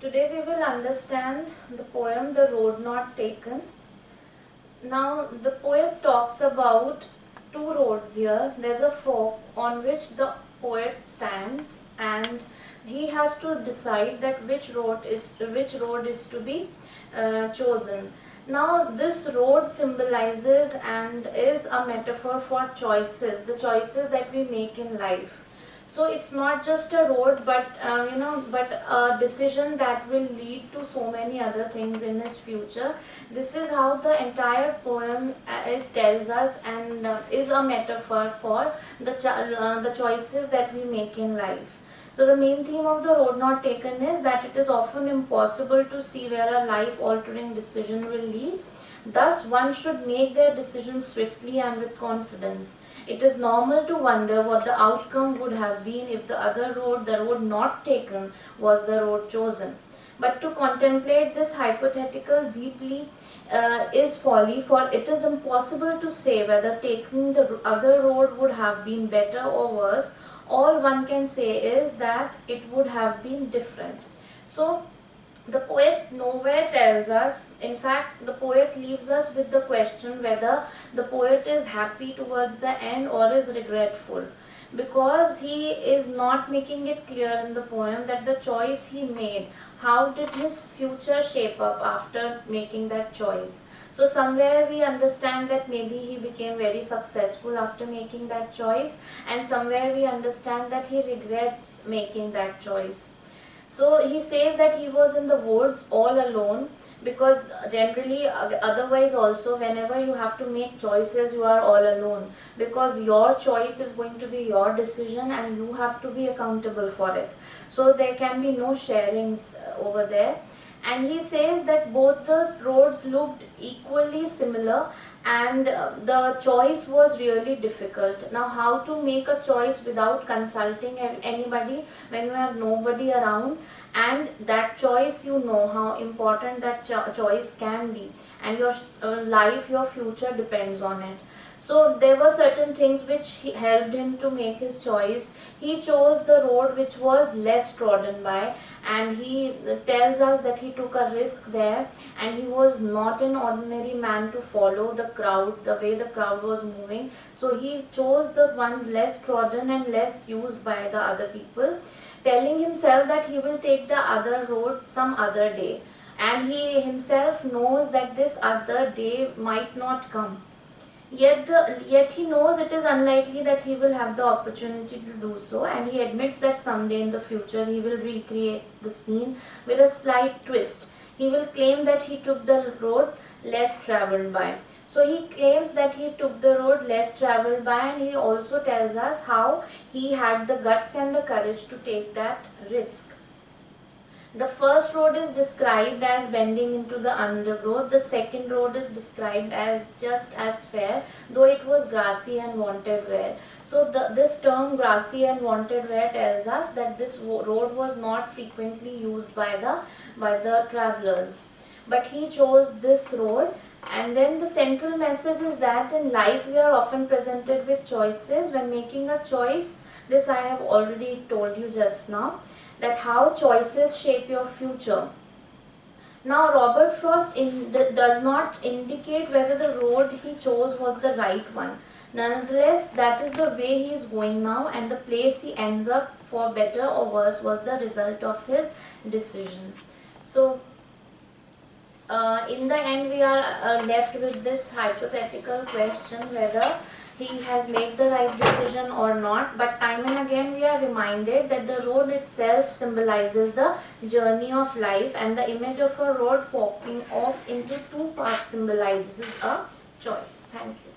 Today we will understand the poem The Road Not Taken. Now the poet talks about two roads here. There's a fork on which the poet stands and he has to decide that which road is to be chosen. Now this road symbolizes and is a metaphor for choices, the choices that we make in life. So it's not just a road, but but a decision that will lead to so many other things in his future. This is how the entire poem tells us, and is a metaphor for the choices that we make in life. So the main theme of The Road Not Taken is that it is often impossible to see where a life-altering decision will lead. Thus, one should make their decisions swiftly and with confidence. It is normal to wonder what the outcome would have been if the road not taken, was the road chosen. But to contemplate this hypothetical deeply is folly, for it is impossible to say whether taking the other road would have been better or worse. All one can say is that it would have been different. So, the poet nowhere tells us, in fact, the poet leaves us with the question whether the poet is happy towards the end or is regretful. Because he is not making it clear in the poem that the choice he made, how did his future shape up after making that choice. So somewhere we understand that maybe he became very successful after making that choice, and somewhere we understand that he regrets making that choice. So he says that he was in the woods all alone, because generally otherwise also whenever you have to make choices you are all alone, because your choice is going to be your decision and you have to be accountable for it. So there can be no sharings over there. And he says that both the roads looked equally similar and the choice was really difficult. Now how to make a choice without consulting anybody when you have nobody around, and that choice, you know how important that choice can be, and your life, your future depends on it. So there were certain things which helped him to make his choice. He chose the road which was less trodden by, and he tells us that he took a risk there, and he was not an ordinary man to follow the crowd, the way the crowd was moving. So he chose the one less trodden and less used by the other people, telling himself that he will take the other road some other day. And he himself knows that this other day might not come. Yet he knows it is unlikely that he will have the opportunity to do so, and he admits that someday in the future he will recreate the scene with a slight twist. He will claim that he took the road less travelled by. So he claims that he took the road less travelled by, and he also tells us how he had the guts and the courage to take that risk. The first road is described as bending into the undergrowth. The second road is described as just as fair, though it was grassy and wanted wear. So this term grassy and wanted wear tells us that this road was not frequently used by the travelers. But he chose this road. And then the central message is that in life we are often presented with choices. When making a choice, this I have already told you just now, that how choices shape your future. Now Robert Frost does not indicate whether the road he chose was the right one. Nonetheless, that is the way he is going now, and the place he ends up, for better or worse, was the result of his decision. So in the end we are left with this hypothetical question whether he has made the right decision or not. But time and again we are reminded that the road itself symbolizes the journey of life, and the image of a road forking off into two parts symbolizes a choice. Thank you.